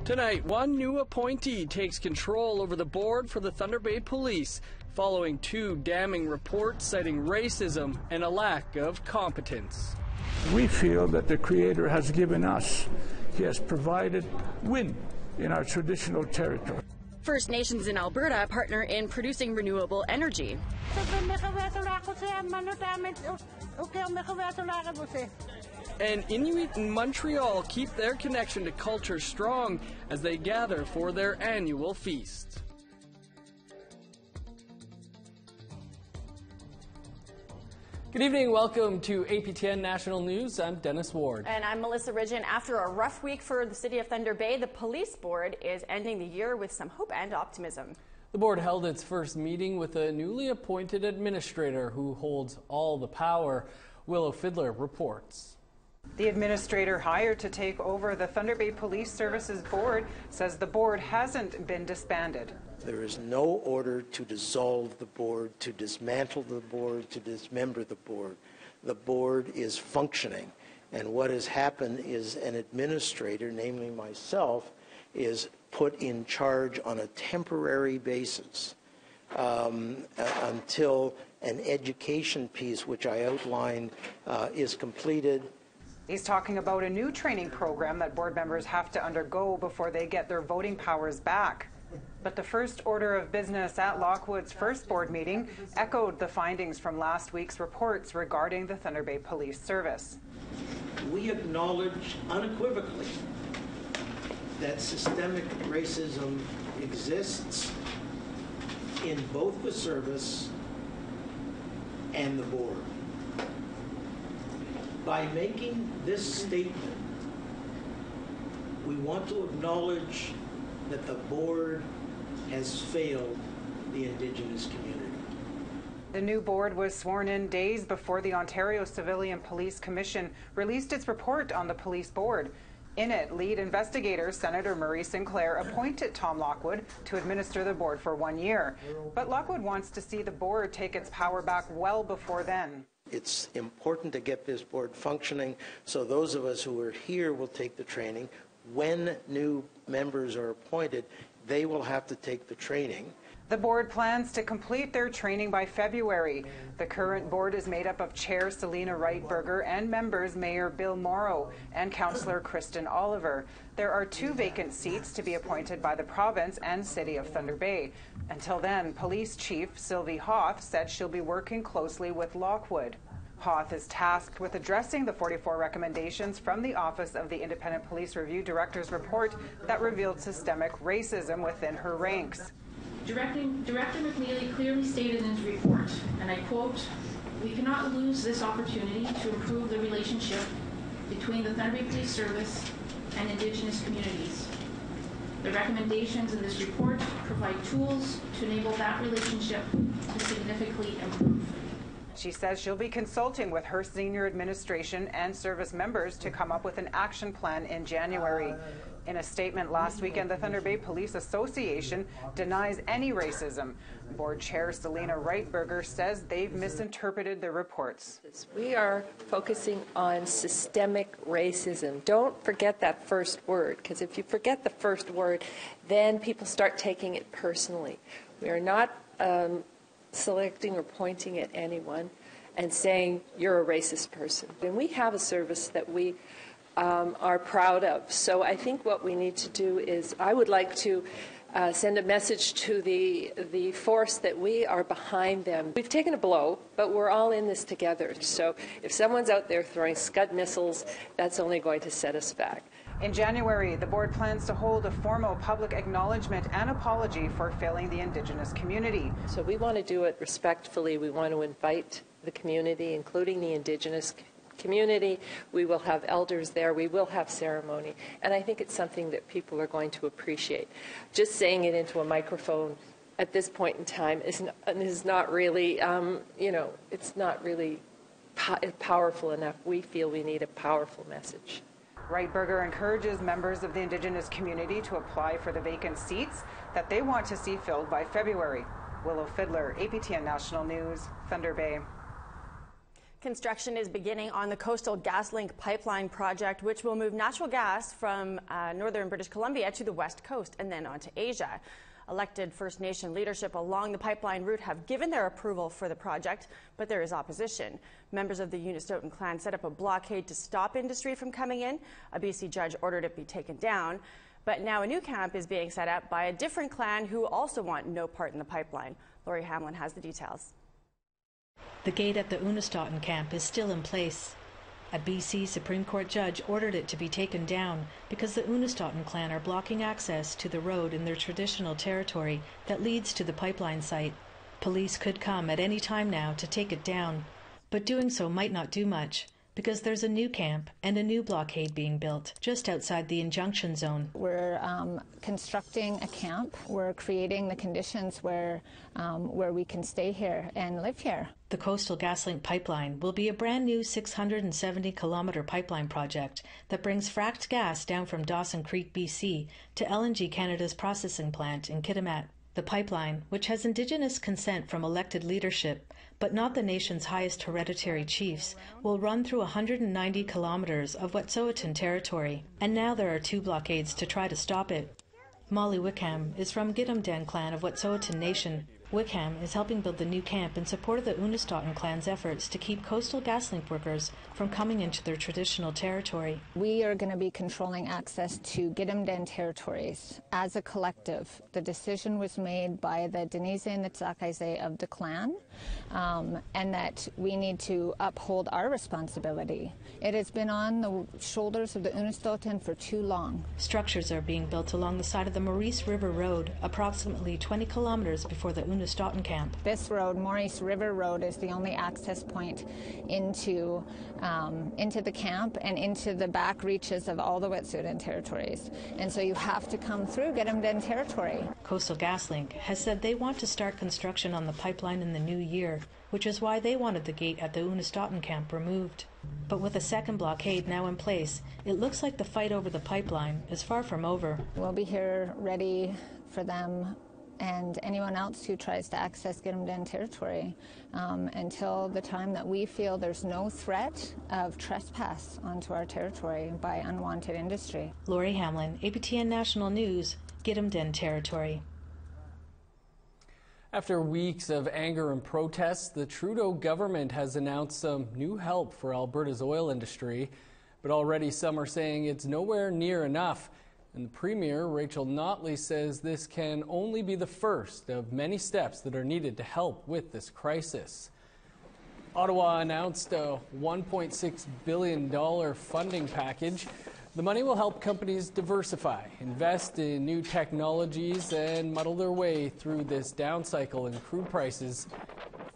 Tonight, one new appointee takes control over the board for the Thunder Bay Police, following two damning reports citing racism and a lack of competence. We feel that the Creator has given us, He has provided wind in our traditional territory. First Nations in Alberta partner in producing renewable energy. And Inuit in Montreal keep their connection to culture strong as they gather for their annual feast. Good evening, welcome to APTN National News. I'm Dennis Ward. And I'm Melissa Ridgen. After a rough week for the City of Thunder Bay, the police board is ending the year with some hope and optimism. The board held its first meeting with a newly appointed administrator who holds all the power. Willow Fiddler reports. The administrator hired to take over the Thunder Bay Police Services Board says the board hasn't been disbanded. There is no order to dissolve the board, to dismantle the board, to dismember the board. The board is functioning, and what has happened is an administrator, namely myself, is put in charge on a temporary basis until an education piece, which I outlined, is completed. He's talking about a new training program that board members have to undergo before they get their voting powers back. But the first order of business at Lockwood's first board meeting echoed the findings from last week's reports regarding the Thunder Bay Police Service. We acknowledge unequivocally that systemic racism exists in both the service and the board. By making this statement, we want to acknowledge that the board has failed the Indigenous community. The new board was sworn in days before the Ontario Civilian Police Commission released its report on the police board. In it, lead investigator Senator Murray Sinclair appointed Tom Lockwood to administer the board for 1 year. But Lockwood wants to see the board take its power back well before then. It's important to get this board functioning, so those of us who are here will take the training. When new members are appointed, they will have to take the training. The board plans to complete their training by February. The current board is made up of Chair Selina Wright-Berger and members Mayor Bill Morrow and Councillor Kristen Oliver. There are 2 vacant seats to be appointed by the province and City of Thunder Bay. Until then, Police Chief Sylvie Hoth said she'll be working closely with Lockwood. Hoth is tasked with addressing the 44 recommendations from the Office of the Independent Police Review Director's report that revealed systemic racism within her ranks. Director McNeely clearly stated in his report, and I quote, "We cannot lose this opportunity to improve the relationship between the Thunder Bay Police Service and Indigenous communities. The recommendations in this report provide tools to enable that relationship to significantly improve." She says she'll be consulting with her senior administration and service members to come up with an action plan in January. In a statement last weekend, the Thunder Bay Police Association denies any racism. Board Chair Selina Wright-Berger says they've misinterpreted the reports. We are focusing on systemic racism. Don't forget that first word, because if you forget the first word, then people start taking it personally. We are not selecting or pointing at anyone and saying you're a racist person. And we have a service that we are proud of. So I think what we need to do is, I would like to send a message to the force that we are behind them. We've taken a blow, but we're all in this together. So if someone's out there throwing Scud missiles, that's only going to set us back. In January, the board plans to hold a formal public acknowledgement and apology for failing the Indigenous community. So we want to do it respectfully. We want to invite the community, including the Indigenous community. We will have elders there. We will have ceremony. And I think it's something that people are going to appreciate. Just saying it into a microphone at this point in time is not really, it's not really powerful enough. We feel we need a powerful message. Wright-Berger encourages members of the Indigenous community to apply for the vacant seats that they want to see filled by February. Willow Fiddler, APTN National News, Thunder Bay. Construction is beginning on the Coastal GasLink pipeline project, which will move natural gas from northern British Columbia to the west coast and then on to Asia. Elected First Nation leadership along the pipeline route have given their approval for the project, but there is opposition. Members of the Inuit clan set up a blockade to stop industry from coming in. A BC judge ordered it be taken down. But now a new camp is being set up by a different clan who also want no part in the pipeline. Lori Hamlin has the details. The gate at the Unistoten camp is still in place. A BC Supreme Court judge ordered it to be taken down because the Unistoten clan are blocking access to the road in their traditional territory that leads to the pipeline site. Police could come at any time now to take it down, but doing so might not do much because there's a new camp and a new blockade being built just outside the injunction zone. We're constructing a camp. We're creating the conditions where we can stay here and live here. The Coastal GasLink pipeline will be a brand new 670-kilometre pipeline project that brings fracked gas down from Dawson Creek, BC, to LNG Canada's processing plant in Kitimat. The pipeline, which has Indigenous consent from elected leadership, but not the nation's highest hereditary chiefs, will run through 190 kilometres of Wet'suwet'en territory, and now there are 2 blockades to try to stop it. Molly Wickham is from Gidimt'en clan of Wet'suwet'en Nation. Wickham is helping build the new camp in support of the Unistoten clan's efforts to keep Coastal GasLink workers from coming into their traditional territory. We are going to be controlling access to Gidimt'en territories as a collective. The decision was made by the Denise and the Tsakaise of the clan, and that we need to uphold our responsibility. It has been on the shoulders of the Unistoten for too long. Structures are being built along the side of the Maurice River Road, approximately 20 kilometres before the Unistoten camp. This road, Maurice River Road, is the only access point into the camp and into the back reaches of all the Wet'suwet'en territories. And so you have to come through Gidimt'en territory. Coastal GasLink has said they want to start construction on the pipeline in the new year, which is why they wanted the gate at the Unistoten camp removed. But with a second blockade now in place, it looks like the fight over the pipeline is far from over. We'll be here ready for them and anyone else who tries to access Gidimt'en territory until the time that we feel there's no threat of trespass onto our territory by unwanted industry. Lori Hamlin, APTN National News, Gidimt'en territory. After weeks of anger and protests, the Trudeau government has announced some new help for Alberta's oil industry, but already some are saying it's nowhere near enough. And the Premier, Rachel Notley, says this can only be the first of many steps that are needed to help with this crisis. Ottawa announced a $1.6 billion funding package. The money will help companies diversify, invest in new technologies, and muddle their way through this down cycle in crude prices.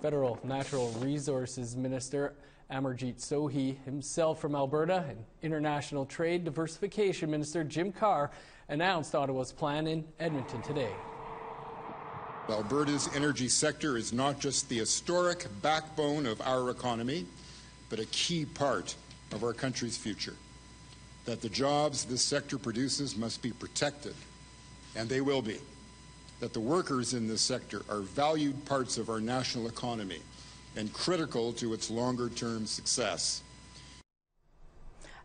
Federal Natural Resources Minister Amarjeet Sohi, himself from Alberta, and International Trade Diversification Minister Jim Carr announced Ottawa's plan in Edmonton today. Alberta's energy sector is not just the historic backbone of our economy, but a key part of our country's future. That the jobs this sector produces must be protected, and they will be. That the workers in this sector are valued parts of our national economy and critical to its longer-term success.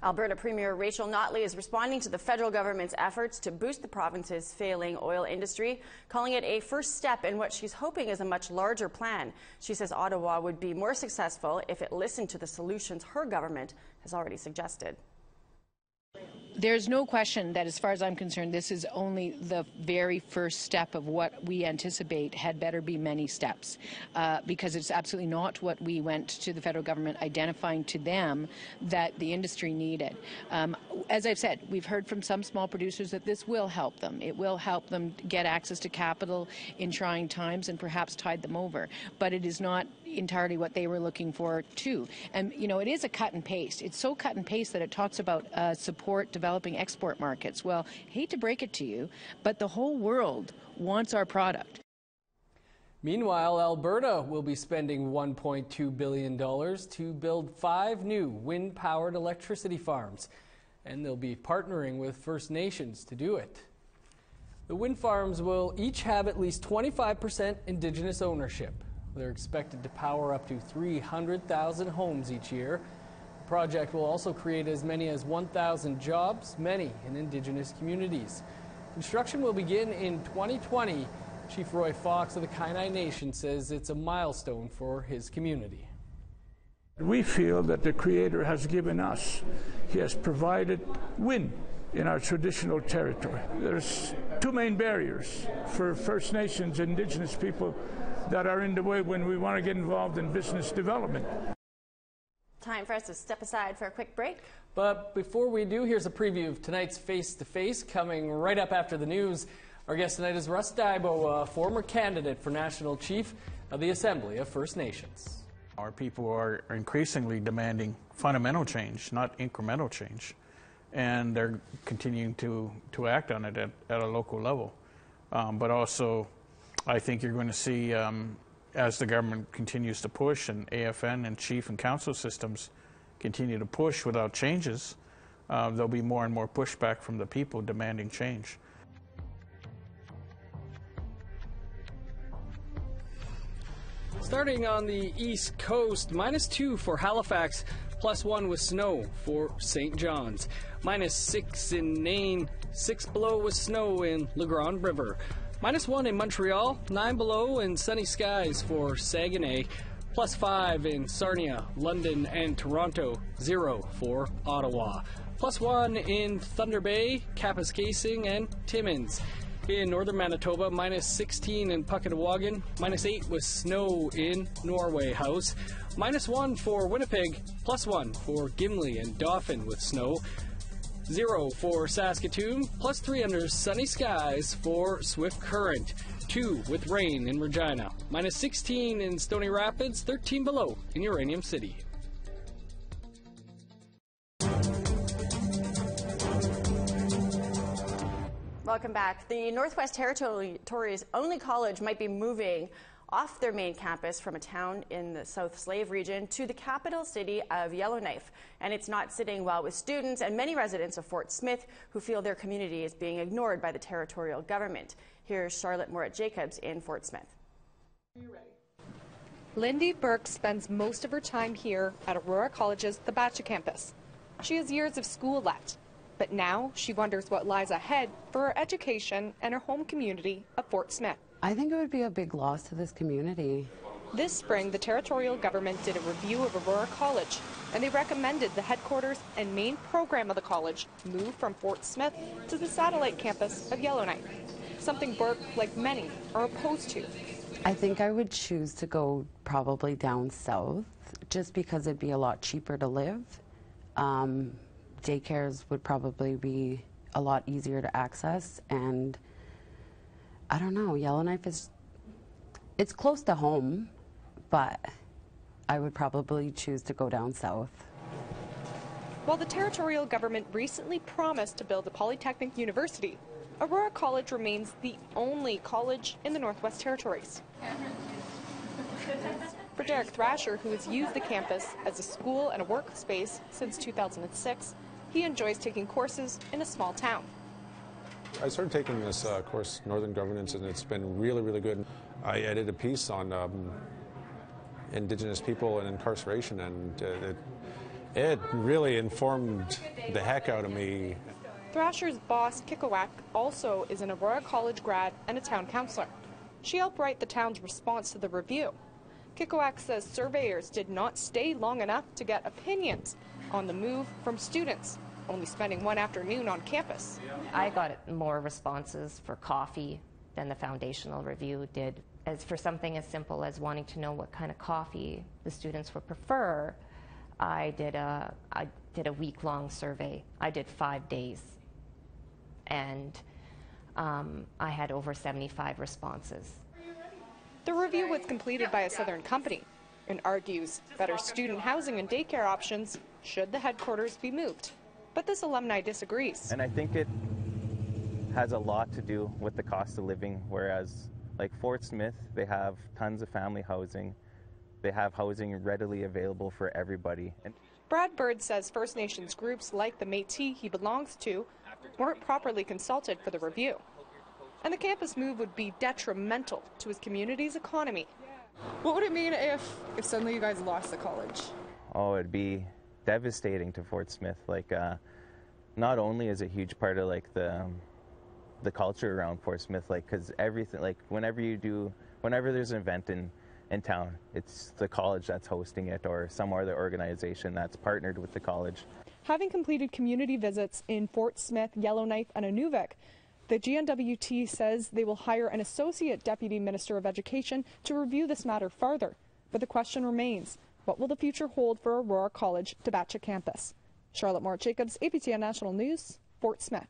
Alberta Premier Rachel Notley is responding to the federal government's efforts to boost the province's failing oil industry, calling it a first step in what she's hoping is a much larger plan. She says Ottawa would be more successful if it listened to the solutions her government has already suggested. There's no question that, as far as I'm concerned, this is only the very first step of what we anticipate had better be many steps, because it's absolutely not what we went to the federal government identifying to them that the industry needed. As I've said, we've heard from some small producers that this will help them. It will help them get access to capital in trying times and perhaps tide them over. But it is not entirely what they were looking for, too. And, you know, it is a cut and paste. It's so cut and paste that it talks about support developing export markets. Well, hate to break it to you, but the whole world wants our product. Meanwhile, Alberta will be spending $1.2 billion to build 5 new wind-powered electricity farms, and they'll be partnering with First Nations to do it. The wind farms will each have at least 25% Indigenous ownership. They're expected to power up to 300,000 homes each year. The project will also create as many as 1,000 jobs, many in Indigenous communities. Construction will begin in 2020. Chief Roy Fox of the Kainai Nation says it's a milestone for his community. We feel that the Creator has given us, He has provided wind in our traditional territory. There's two main barriers for First Nations, Indigenous people that are in the way when we want to get involved in business development. Time for us to step aside for a quick break. But before we do, here's a preview of tonight's Face-to-Face coming right up after the news. Our guest tonight is Russ Daibo, a former candidate for National Chief of the Assembly of First Nations. Our people are increasingly demanding fundamental change, not incremental change. And they're continuing to act on it at a local level. But also, I think you're going to see, as the government continues to push and AFN and chief and council systems continue to push without changes, there'll be more and more pushback from the people demanding change. Starting on the East Coast, -2 for Halifax, +1 with snow for St. John's. -6 in Nain, 6 below with snow in Le Grand River. -1 in Montreal, 9 below and sunny skies for Saguenay. +5 in Sarnia, London and Toronto, 0 for Ottawa. +1 in Thunder Bay, Kapuskasing and Timmins. In northern Manitoba, -16 in Puckatawagan, -8 with snow in Norway House, -1 for Winnipeg, +1 for Gimli and Dauphin with snow, 0 for Saskatoon, +3 under sunny skies for Swift Current, 2 with rain in Regina, -16 in Stony Rapids, 13 below in Uranium City. Welcome back. The Northwest Territories' only college might be moving off their main campus from a town in the South Slave region to the capital city of Yellowknife. And it's not sitting well with students and many residents of Fort Smith who feel their community is being ignored by the territorial government. Here's Charlotte Morat-Jacobs in Fort Smith. Lindy Burke spends most of her time here at Aurora College's Thabacha campus. She has years of school left. But now she wonders what lies ahead for her education and her home community of Fort Smith. I think it would be a big loss to this community. This spring, the territorial government did a review of Aurora College, and they recommended the headquarters and main program of the college move from Fort Smith to the satellite campus of Yellowknife, something Burke, like many, are opposed to. I think I would choose to go probably down south, just because it'd be a lot cheaper to live. Daycares would probably be a lot easier to access, and I don't know, Yellowknife it's close to home, but I would probably choose to go down south. While the territorial government recently promised to build a polytechnic university, Aurora College remains the only college in the Northwest Territories. For Derek Thrasher, who has used the campus as a school and a workspace since 2006, he enjoys taking courses in a small town. I started taking this course, Northern Governance, and it's been really, really good. I edited a piece on Indigenous people and incarceration, and it really informed the heck out of me. Thrasher's boss, Kikowak, also is an Aurora College grad and a town councillor. She helped write the town's response to the review. Kikowak says surveyors did not stay long enough to get opinions on the move from students, only spending one afternoon on campus. I got more responses for coffee than the foundational review did. As for something as simple as wanting to know what kind of coffee the students would prefer, I did a week-long survey. I did 5 days, and I had over 75 responses. The review was completed by a Southern company and argues better student housing and daycare options should the headquarters be moved. But this alumni disagrees. And I think it has a lot to do with the cost of living, whereas like Fort Smith, they have tons of family housing. They have housing readily available for everybody. And Brad Bird says First Nations groups like the Métis he belongs to weren't properly consulted for the review. And the campus move would be detrimental to his community's economy. What would it mean if suddenly you guys lost the college? Oh, it'd be devastating to Fort Smith. Like, not only is it a huge part of like the culture around Fort Smith, like, because everything, like, whenever there's an event in town, it's the college that's hosting it or some other organization that's partnered with the college. Having completed community visits in Fort Smith, Yellowknife, and Inuvik, the GNWT says they will hire an Associate Deputy Minister of Education to review this matter further. But the question remains, what will the future hold for Aurora College Tabacha campus? Charlotte Moore-Jacobs, APTN National News, Fort Smith.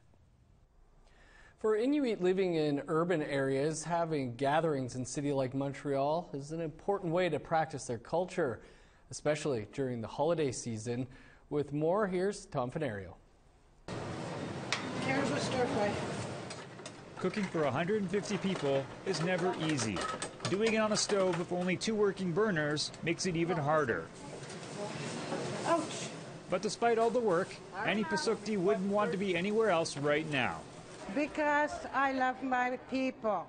For Inuit living in urban areas, having gatherings in a city like Montreal is an important way to practice their culture, especially during the holiday season. With more, here's Tom Fenario. Caribou stir fry. Cooking for 150 people is never easy. Doing it on a stove with only 2 working burners makes it even harder. Ouch. But despite all the work, Annie Pasukti wouldn't want to be anywhere else right now. Because I love my people.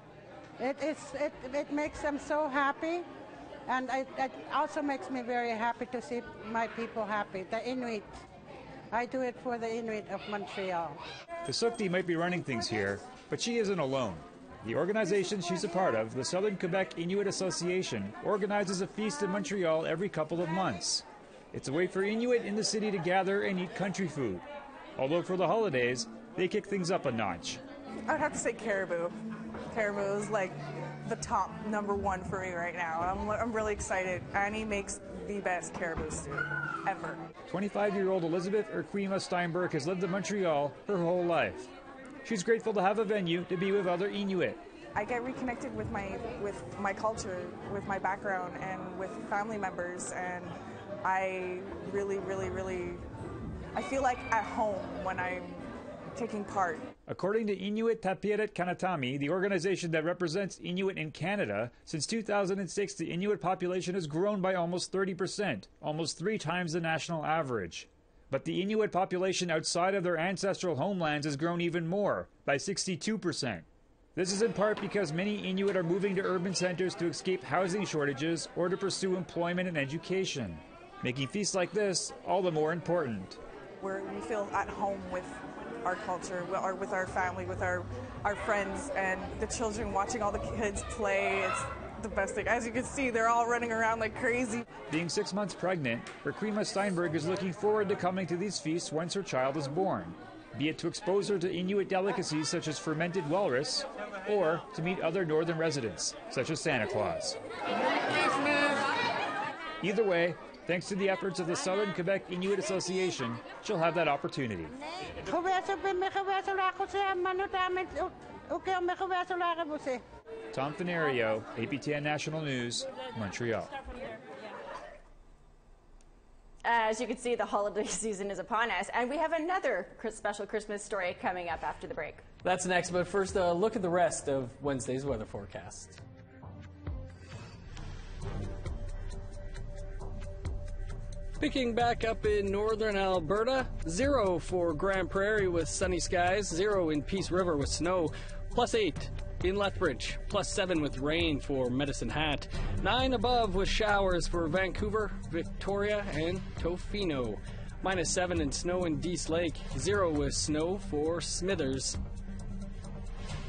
It makes them so happy, and it also makes me very happy to see my people happy, the Inuit. I do it for the Inuit of Montreal. Pasukti might be running things here, but she isn't alone. The organization she's a part of, the Southern Quebec Inuit Association, organizes a feast in Montreal every couple of months. It's a way for Inuit in the city to gather and eat country food. Although for the holidays, they kick things up a notch. I'd have to say caribou. Caribou is like the top #1 for me right now. I'm really excited. Annie makes the best caribou stew ever. 25-year-old Elizabeth Urquima Steinberg has lived in Montreal her whole life. She's grateful to have a venue to be with other Inuit. I get reconnected with my culture, with my background, and with family members, and I really I feel like at home when I'm taking part. According to Inuit Tapiret Kanatami, the organization that represents Inuit in Canada, since 2006 the Inuit population has grown by almost 30%, almost 3 times the national average. But the Inuit population outside of their ancestral homelands has grown even more, by 62%. This is in part because many Inuit are moving to urban centers to escape housing shortages or to pursue employment and education, making feasts like this all the more important. Where we feel at home with our culture, or with our family, with our friends, and the children watching all the kids play. It's the best thing. As you can see, they're all running around like crazy. Being 6 months pregnant, Urquima Steinberg is looking forward to coming to these feasts once her child is born, be it to expose her to Inuit delicacies such as fermented walrus, or to meet other northern residents, such as Santa Claus. Either way, thanks to the efforts of the Southern Quebec Inuit Association, she'll have that opportunity. Tom Fenario, APTN National News, Montreal. As you can see, the holiday season is upon us, and we have another special Christmas story coming up after the break. That's next, but first, a look at the rest of Wednesday's weather forecast. Picking back up in northern Alberta, 0 for Grand Prairie with sunny skies, 0 in Peace River with snow, +8 in Lethbridge, +7 with rain for Medicine Hat, 9 above with showers for Vancouver, Victoria, and Tofino, -7 in snow in Dease Lake, 0 with snow for Smithers,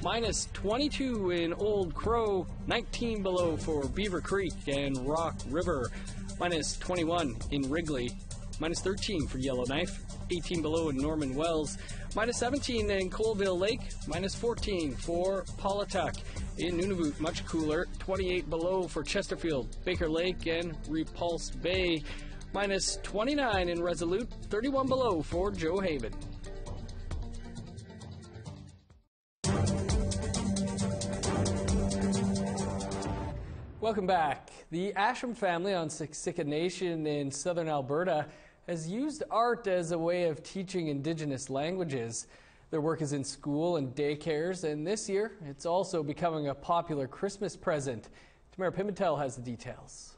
-22 in Old Crow, 19 below for Beaver Creek and Rock River, -21 in Wrigley, -13 for Yellowknife, 18 below in Norman Wells, -17 in Colville Lake, -14 for Paulatuck. In Nunavut, much cooler, 28 below for Chesterfield, Baker Lake, and Repulse Bay, -29 in Resolute, 31 below for Joe Haven. Welcome back. The Asham family on Siksika Nation in southern Alberta has used art as a way of teaching Indigenous languages. Their work is in school and daycares, and this year it's also becoming a popular Christmas present. Tamara Pimentel has the details.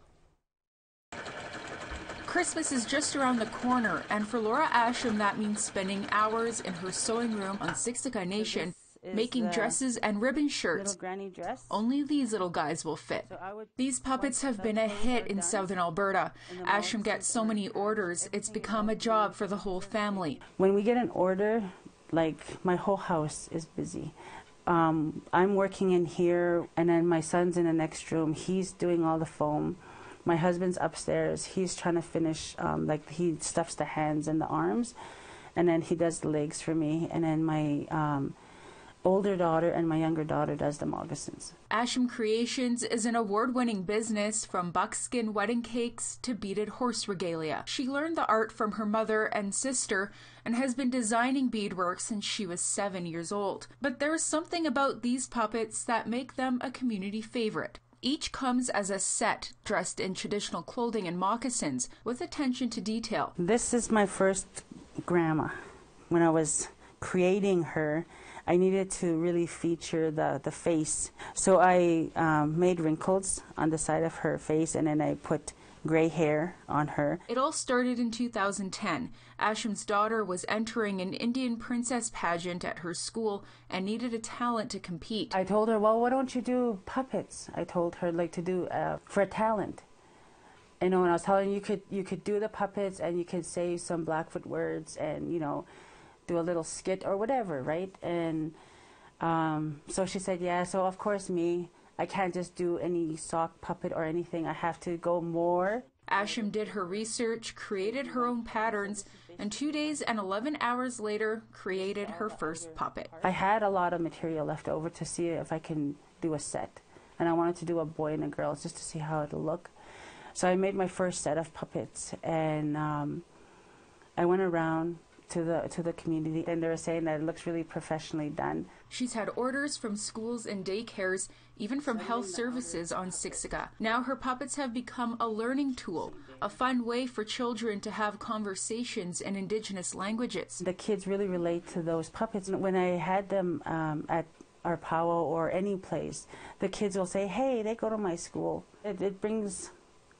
Christmas is just around the corner, and for Laura Asham that means spending hours in her sewing room on Siksika Nation making dresses and ribbon shirts. Little granny dress. Only these little guys will fit. These puppets have been a hit in southern Alberta. Asham gets so many orders, it's become a job for the whole family. When we get an order, like my whole house is busy. I'm working in here, and then my son's in the next room. He's doing all the foam. My husband's upstairs. He's trying to finish, like he stuffs the hands and the arms, and then he does the legs for me. And then my older daughter and my younger daughter does the moccasins. Asham Creations is an award-winning business, from buckskin wedding cakes to beaded horse regalia. She learned the art from her mother and sister and has been designing beadwork since she was 7 years old. But there's something about these puppets that make them a community favorite. Each comes as a set, dressed in traditional clothing and moccasins, with attention to detail. This is my first grandma. When I was creating her, I needed to really feature the face. So I made wrinkles on the side of her face, and then I put gray hair on her. It all started in 2010. Asham's daughter was entering an Indian princess pageant at her school and needed a talent to compete. I told her, well, why don't you do puppets? I told her, like, to do for a talent. You know, and I was telling her you could do the puppets, and you could say some Blackfoot words, and, you know, do a little skit or whatever, right? And so she said, yeah. So of course I can't just do any sock puppet or anything. I have to go more. Asham did her research, created her own patterns, and 2 days and 11 hours later created her first puppet. I had a lot of material left over to see if I can do a set. And I wanted to do a boy and a girl just to see how it'll look. So I made my first set of puppets, and I went around to the community, and they were saying that it looks really professionally done. She's had orders from schools and daycares, even from health services on Siksika. Now her puppets have become a learning tool, a fun way for children to have conversations in Indigenous languages. The kids really relate to those puppets. When I had them at our powwow or any place, the kids will say, hey, they go to my school. It brings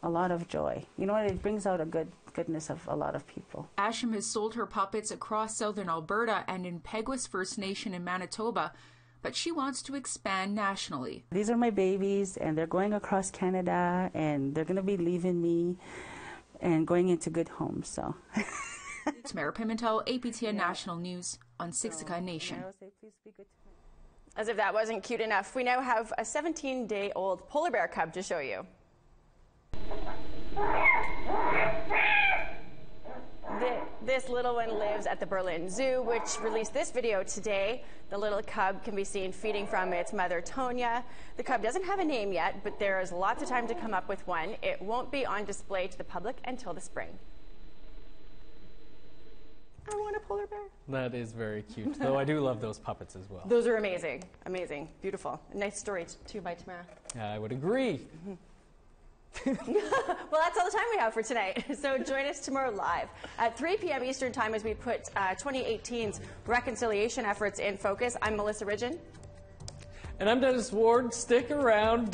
a lot of joy. You know what? It brings out a goodness of a lot of people. Asham has sold her puppets across southern Alberta and in Peguis First Nation in Manitoba, but she wants to expand nationally. These are my babies, and they're going across Canada, and they're going to be leaving me and going into good homes. So. Tamara Pimentel, APTN National News on Siksika Nation. As if that wasn't cute enough, we now have a 17-day-old polar bear cub to show you. This little one lives at the Berlin Zoo, which released this video today. The little cub can be seen feeding from its mother, Tonya. The cub doesn't have a name yet, but there is lots of time to come up with one. It won't be on display to the public until the spring. I want a polar bear. That is very cute, though I do love those puppets as well. Those are amazing. Amazing. Beautiful. A nice story, too, by Tamara. I would agree. Well, that's all the time we have for tonight. So join us tomorrow live at 3 p.m. Eastern Time as we put 2018's reconciliation efforts in focus. I'm Melissa Ridgen. And I'm Dennis Ward. Stick around.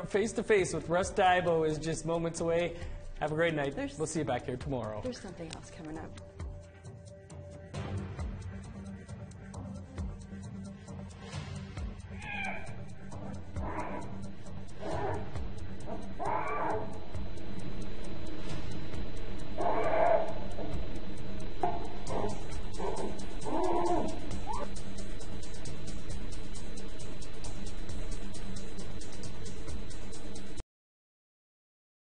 Face to Face with Russ Dibo is just moments away. Have a great night. We'll see you back here tomorrow. There's something else coming up.